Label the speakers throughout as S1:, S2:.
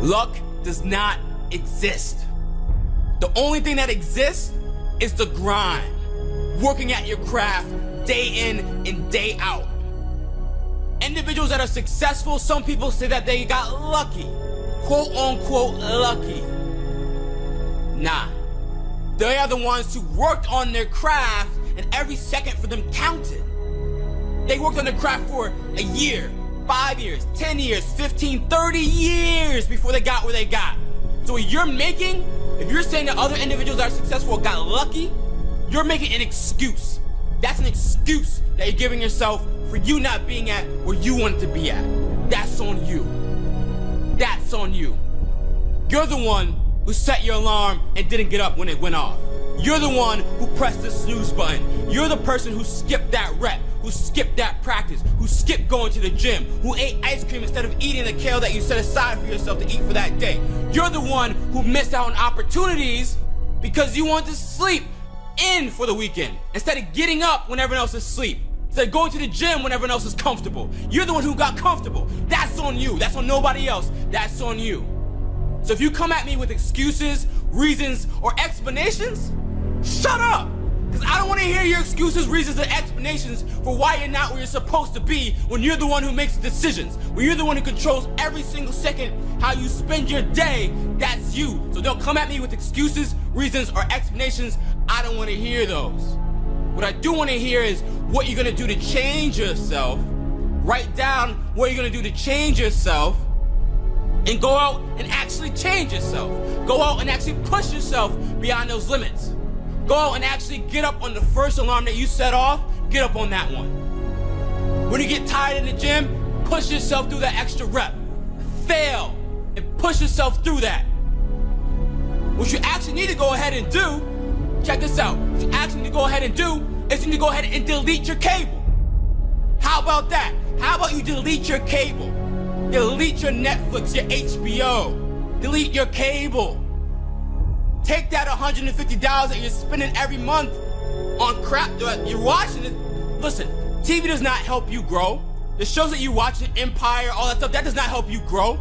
S1: Luck does not exist. The only thing that exists is the grind. Working at your craft day in and day out. Individuals that are successful, some people say that they got lucky. Quote unquote lucky. Nah. They are the ones who worked on their craft and every second for them counted. They worked on their craft for a year, 5 years, 10 years, 15, 30 years before they got where they got. So what you're making, if you're saying that other individuals that are successful got lucky, you're making an excuse. That's an excuse that you're giving yourself for you not being at where you wanted to be at. That's on you. That's on you. You're the one who set your alarm and didn't get up when it went off. You're the one who pressed the snooze button. You're the person who skipped that rep, who skipped that practice, who skipped going to the gym, who ate ice cream instead of eating the kale that you set aside for yourself to eat for that day. You're the one who missed out on opportunities because you wanted to sleep in for the weekend instead of getting up when everyone else is asleep. Instead of going to the gym when everyone else is comfortable. You're the one who got comfortable. That's on you. That's on nobody else. That's on you. So if you come at me with excuses, reasons, or explanations, shut up! Because I don't want to hear your excuses, reasons, and explanations for why you're not where you're supposed to be when you're the one who makes decisions. When you're the one who controls every single second how you spend your day, that's you. So don't come at me with excuses, reasons, or explanations. I don't want to hear those. What I do want to hear is what you're going to do to change yourself. Write down what you're going to do to change yourself. And go out and actually change yourself. Go out and actually push yourself beyond those limits. Go out and actually get up on the first alarm that you set off, get up on that one. When you get tired in the gym, push yourself through that extra rep. Fail and push yourself through that. What you actually need to go ahead and do, check this out. What you actually need to go ahead and do is you need to go ahead and delete your cable. How about that? How about you delete your cable? Delete your Netflix, your HBO. Delete your cable. Take that $150 that you're spending every month on crap that you're watching. Listen, TV does not help you grow. The shows that you watch, Empire, all that stuff, that does not help you grow.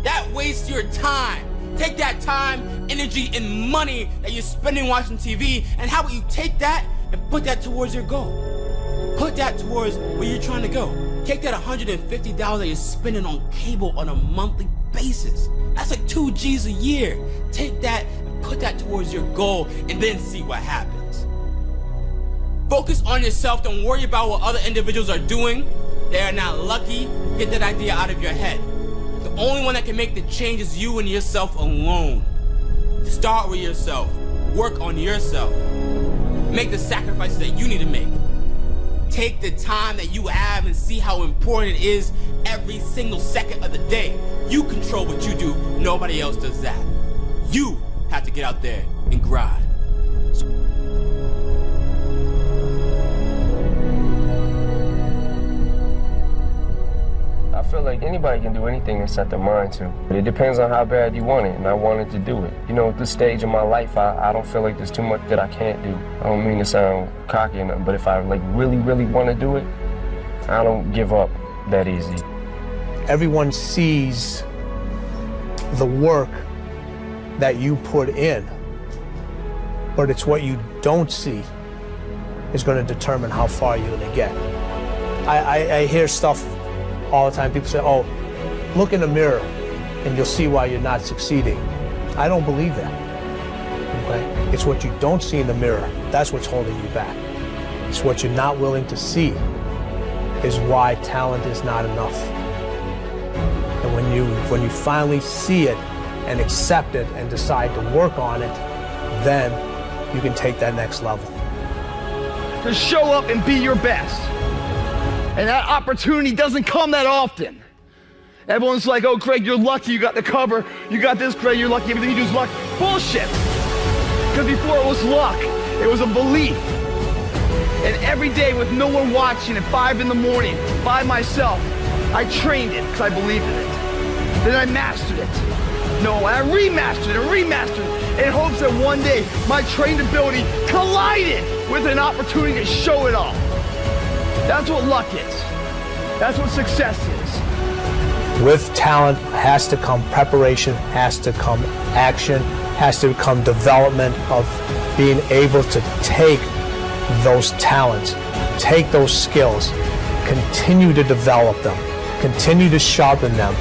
S1: That wastes your time. Take that time, energy, and money that you're spending watching TV, and how about you take that and put that towards your goal? Put that towards where you're trying to go. Take that $150 that you're spending on cable on a monthly basis. That's like 2 G's a year. Take that and put that towards your goal and then see what happens. Focus on yourself. Don't worry about what other individuals are doing. They are not lucky. Get that idea out of your head. The only one that can make the change is you and yourself alone. Start with yourself. Work on yourself. Make the sacrifices that you need to make. Take the time that you have and see how important it is every single second of the day. You control what you do. Nobody else does that. You have to get out there and grind.
S2: I feel like anybody can do anything and set their mind to. But it depends on how bad you want it, and I wanted to do it. You know, at this stage of my life, I don't feel like there's too much that I can't do. I don't mean to sound cocky or nothing, but if I really want to do it, I don't give up that easy.
S3: Everyone sees the work that you put in, but it's what you don't see is going to determine how far you're going to get. I hear stuff all the time. People say, oh, look in the mirror and you'll see why you're not succeeding. I don't believe that. Okay? It's what you don't see in the mirror. That's what's holding you back. It's what you're not willing to see is why talent is not enough. And when you finally see it and accept it and decide to work on it, then you can take that next level.
S4: To show up and be your best. And that opportunity doesn't come that often. Everyone's like, oh, Greg, you're lucky you got the cover. You got this, Greg, you're lucky. Everything you do is luck. Bullshit. Because before it was luck, it was a belief. And every day with no one watching at 5 in the morning, by myself, I trained it because I believed in it. Then I mastered it. No, I remastered it in hopes that one day my trained ability collided with an opportunity to show it off. That's what luck is. That's what success is.
S3: With talent has to come preparation, has to come action, has to come development of being able to take those talents, take those skills, continue to develop them, continue to sharpen them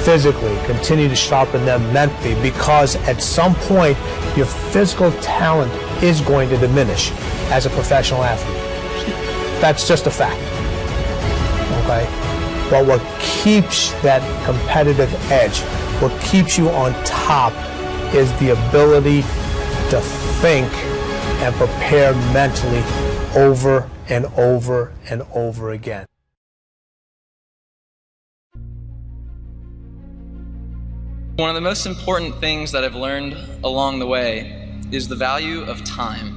S3: physically, continue to sharpen them mentally, because at some point your physical talent is going to diminish as a professional athlete. That's just a fact. Okay? But what keeps that competitive edge, what keeps you on top, is the ability to think and prepare mentally over and over and over again.
S5: One of the most important things that I've learned along the way is the value of time.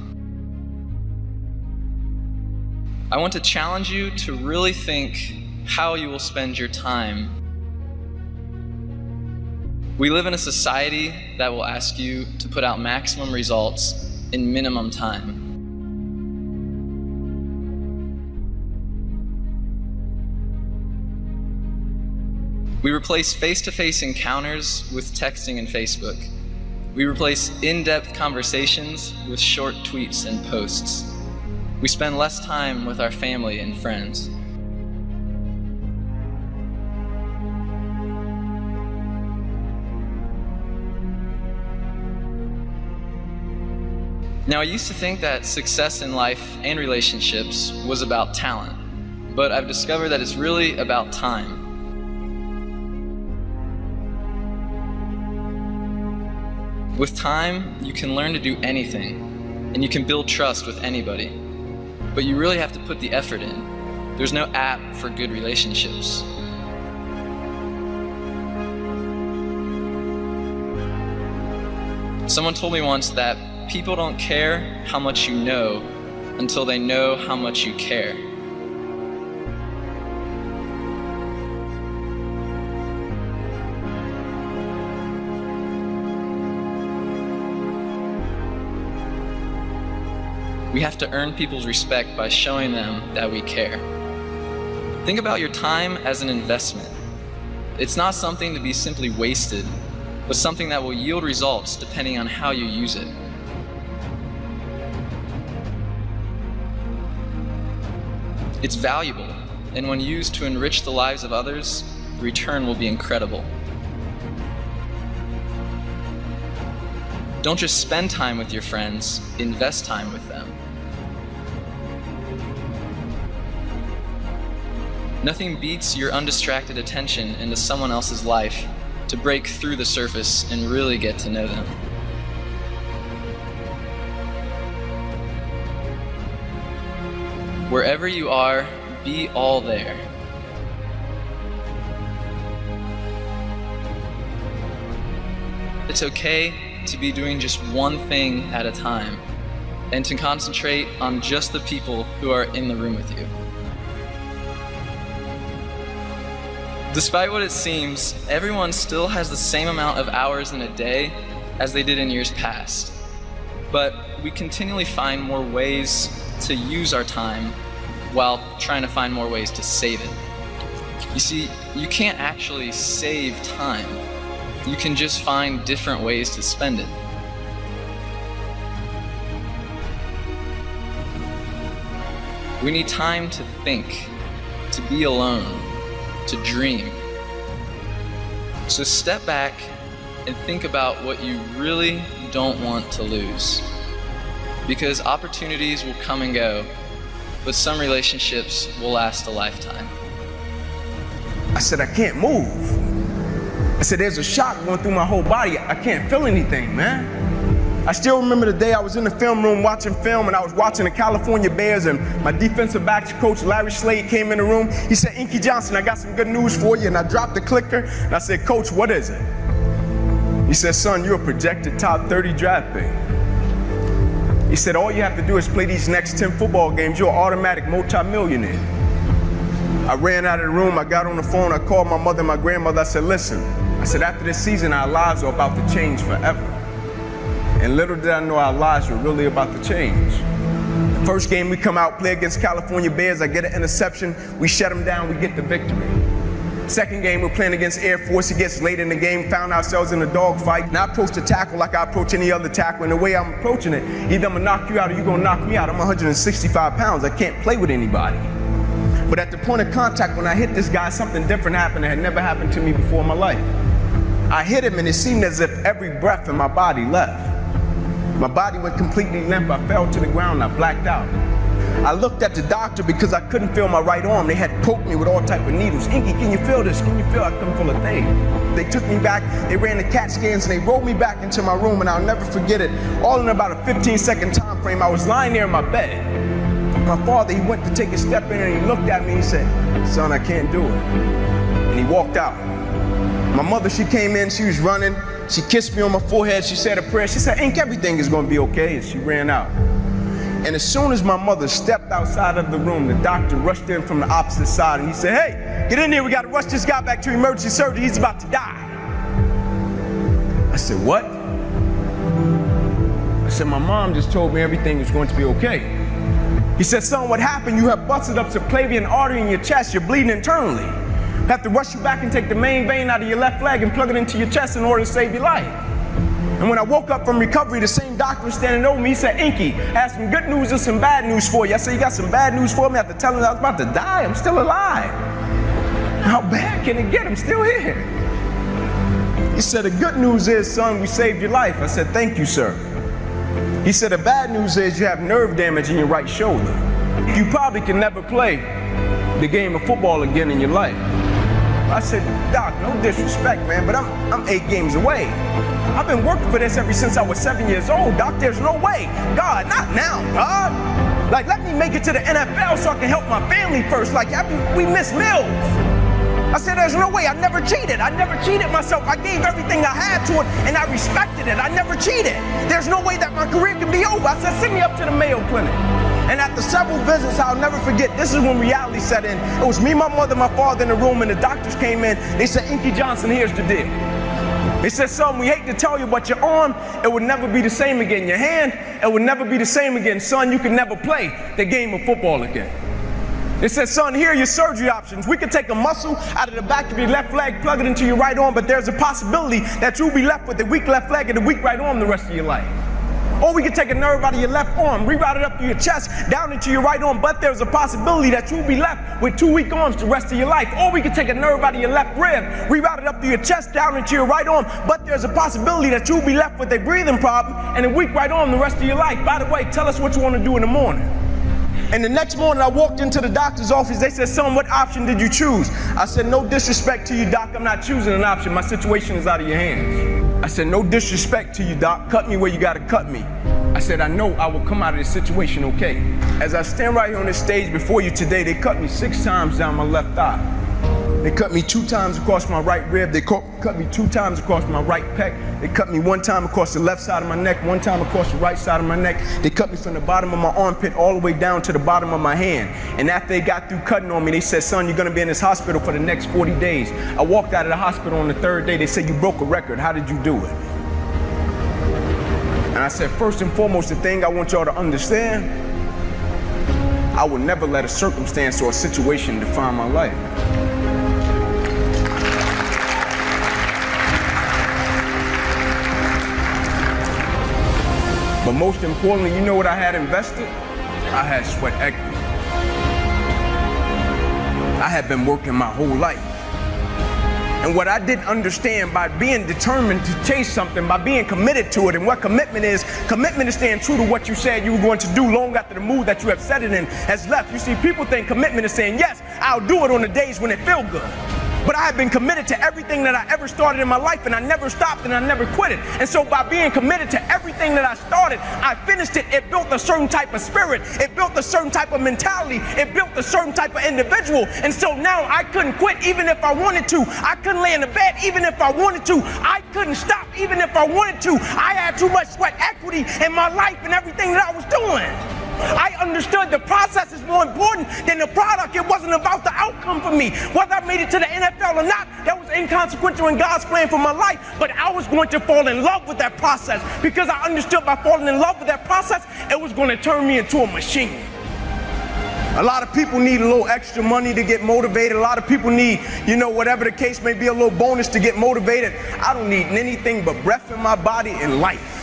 S5: I want to challenge you to really think how you will spend your time. We live in a society that will ask you to put out maximum results in minimum time. We replace face-to-face encounters with texting and Facebook. We replace in-depth conversations with short tweets and posts. We spend less time with our family and friends. Now, I used to think that success in life and relationships was about talent, but I've discovered that it's really about time. With time, you can learn to do anything, and you can build trust with anybody, but you really have to put the effort in. There's no app for good relationships. Someone told me once that people don't care how much you know until they know how much you care. We have to earn people's respect by showing them that we care. Think about your time as an investment. It's not something to be simply wasted, but something that will yield results depending on how you use it. It's valuable, and when used to enrich the lives of others, the return will be incredible. Don't just spend time with your friends, invest time with them. Nothing beats your undistracted attention into someone else's life to break through the surface and really get to know them. Wherever you are, be all there. It's okay to be doing just one thing at a time and to concentrate on just the people who are in the room with you. Despite what it seems, everyone still has the same amount of hours in a day as they did in years past. But we continually find more ways to use our time while trying to find more ways to save it. You see, you can't actually save time. You can just find different ways to spend it. We need time to think, to be alone, to dream. So step back and think about what you really don't want to lose. Because opportunities will come and go, but some relationships will last a lifetime.
S6: I said, I can't move. I said, there's a shock going through my whole body. I can't feel anything, man. I still remember the day I was in the film room watching film, and I was watching the California Bears, and my defensive backs coach, Larry Slade, came in the room. He said, Inky Johnson, I got some good news for you. And I dropped the clicker, and I said, Coach, what is it? He said, son, you're a projected top 30 draft pick. He said, all you have to do is play these next 10 football games. You're an automatic multimillionaire. I ran out of the room. I got on the phone. I called my mother and my grandmother. I said, listen, I said, after this season, our lives are about to change forever. And little did I know our lives were really about to change. The first game we come out, play against California Bears, I get an interception, we shut them down, we get the victory. Second game, we're playing against Air Force. It gets late in the game, found ourselves in a dogfight. And I approach the tackle like I approach any other tackle. And the way I'm approaching it, either I'm gonna knock you out or you're gonna knock me out. I'm 165 pounds. I can't play with anybody. But at the point of contact, when I hit this guy, something different happened that had never happened to me before in my life. I hit him and it seemed as if every breath in my body left. My body went completely limp. I fell to the ground. I blacked out. I looked at the doctor because I couldn't feel my right arm. They had poked me with all type of needles. Inky, can you feel this? Can you feel? I couldn't feel a thing. They took me back, they ran the CAT scans, and they rolled me back into my room, and I'll never forget it. All in about a 15-second time frame, I was lying there in my bed. My father, he went to take a step in and he looked at me and he said, son, I can't do it. And he walked out. My mother, she came in, she was running. She kissed me on my forehead, she said a prayer. She said, Ink, everything is gonna be okay, and she ran out. And as soon as my mother stepped outside of the room, the doctor rushed in from the opposite side and he said, hey, get in here, we gotta rush this guy back to emergency surgery, he's about to die. I said, what? I said, my mom just told me everything is going to be okay. He said, son, what happened? You have busted up subclavian artery in your chest, you're bleeding internally. I have to rush you back and take the main vein out of your left leg and plug it into your chest in order to save your life. And when I woke up from recovery, the same doctor was standing over me. He said, Inky, I have some good news and some bad news for you. I said, you got some bad news for me? After telling him I was about to die, I'm still alive. How bad can it get? I'm still here. He said, the good news is, son, we saved your life. I said, thank you, sir. He said, the bad news is you have nerve damage in your right shoulder. You probably can never play the game of football again in your life. I said, Doc, no disrespect, man, but I'm 8 games away. I've been working for this ever since I was 7 years old, Doc. There's no way. God, not now, God. Like, let me make it to the NFL so I can help my family first. Like, we miss meals. I said, there's no way. I never cheated. I never cheated myself. I gave everything I had to it, and I respected it. I never cheated. There's no way that my career can be over. I said, send me up to the Mayo Clinic. And after several visits, I'll never forget, this is when reality set in. It was me, my mother, my father in the room, and the doctors came in. They said, Inky Johnson, here's the deal. They said, son, we hate to tell you, but your arm, it would never be the same again. Your hand, it would never be the same again. Son, you can never play the game of football again. They said, son, here are your surgery options. We could take a muscle out of the back of your left leg, plug it into your right arm, but there's a possibility that you'll be left with a weak left leg and a weak right arm the rest of your life. Or we could take a nerve out of your left arm, reroute it up to your chest, down into your right arm, but there's a possibility that you'll be left with 2 weak arms the rest of your life. Or we could take a nerve out of your left rib, reroute it up to your chest, down into your right arm, but there's a possibility that you'll be left with a breathing problem and a weak right arm the rest of your life. By the way, tell us what you want to do in the morning. And the next morning I walked into the doctor's office. They said, son, what option did you choose? I said, no disrespect to you, doc. I'm not choosing an option. My situation is out of your hands. I said, no disrespect to you, doc. Cut me where you gotta cut me. I said, I know I will come out of this situation okay. As I stand right here on this stage before you today, they cut me 6 times down my left thigh. They cut me 2 times across my right rib. They cut me 2 times across my right pec. They cut me 1 time across the left side of my neck, 1 time across the right side of my neck. They cut me from the bottom of my armpit all the way down to the bottom of my hand. And after they got through cutting on me, they said, son, you're gonna be in this hospital for the next 40 days. I walked out of the hospital on the 3rd day. They said, you broke a record. How did you do it? And I said, first and foremost, the thing I want y'all to understand, I will never let a circumstance or a situation define my life. But most importantly, you know what I had invested? I had sweat equity. I had been working my whole life. And what I didn't understand, by being determined to chase something, by being committed to it, and what commitment is staying true to what you said you were going to do long after the mood that you have set it in has left. You see, people think commitment is saying, yes, I'll do it on the days when it feels good. But I have been committed to everything that I ever started in my life, and I never stopped and I never quit it. And so by being committed to everything that I started, I finished it. It built a certain type of spirit. It built a certain type of mentality. It built a certain type of individual. And so now I couldn't quit even if I wanted to. I couldn't lay in the bed even if I wanted to. I couldn't stop even if I wanted to. I had too much sweat equity in my life and everything that I was doing. I understood the process is more important than the product. It wasn't about the outcome for me. Whether I made it to the NFL or not, that was inconsequential in God's plan for my life. But I was going to fall in love with that process because I understood by falling in love with that process, it was going to turn me into a machine. A lot of people need a little extra money to get motivated. A lot of people need, whatever the case may be, a little bonus to get motivated. I don't need anything but breath in my body and life.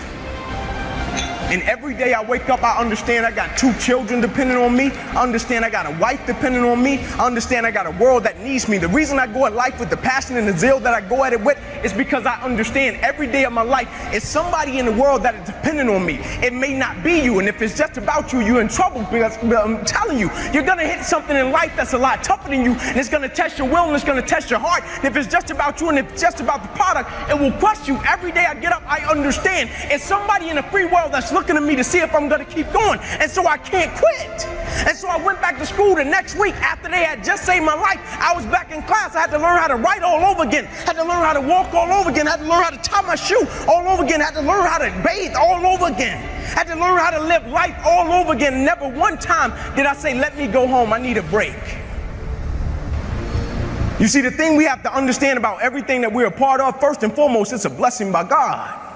S6: And every day I wake up, I understand I got 2 children depending on me. I understand I got a wife depending on me. I understand I got a world that needs me. The reason I go at life with the passion and the zeal that I go at it with is because I understand every day of my life is somebody in the world that is dependent on me. It may not be you, and if it's just about you, you're in trouble, because I'm telling you, you're gonna hit something in life that's a lot tougher than you, and it's gonna test your will and it's gonna test your heart. And if it's just about you and if it's just about the product, it will crush you. Every day I get up, I understand it's somebody in the free world that's looking at me to see if I'm gonna keep going, and so I can't quit. And so I went back to school the next week after they had just saved my life. I was back in class. I had to learn how to write all over again, had to learn how to walk all over again, had to learn how to tie my shoe all over again, had to learn how to bathe all over again, had to learn how to live life all over again. Never one time did I say, let me go home, I need a break. You see, the thing we have to understand about everything that we're a part of, first and foremost, it's a blessing by God.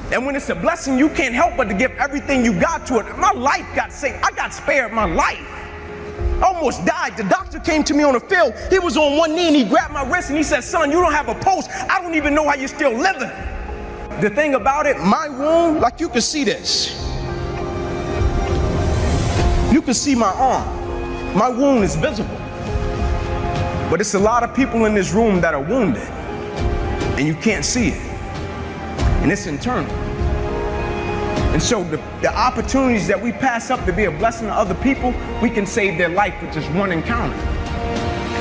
S6: And when it's a blessing, you can't help but to give everything you got to it. My life got saved. I got spared my life. I almost died. The doctor came to me on the field. He was on one knee and he grabbed my wrist and he said, son, you don't have a pulse. I don't even know how you're still living. The thing about it, my wound, like you can see this. You can see my arm. My wound is visible. But it's a lot of people in this room that are wounded and you can't see it. And it's internal. And so the opportunities that we pass up to be a blessing to other people, we can save their life with just one encounter.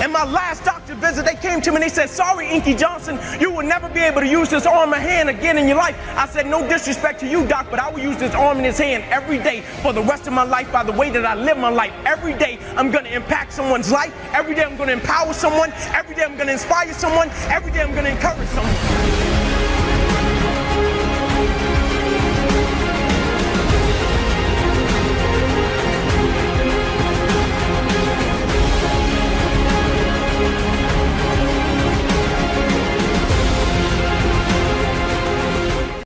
S6: In my last doctor visit, they came to me and they said, sorry, Inky Johnson, you will never be able to use this arm or hand again in your life. I said, no disrespect to you, doc, but I will use this arm and this hand every day for the rest of my life by the way that I live my life. Every day I'm going to impact someone's life. Every day I'm going to empower someone. Every day I'm going to inspire someone. Every day I'm going to encourage someone.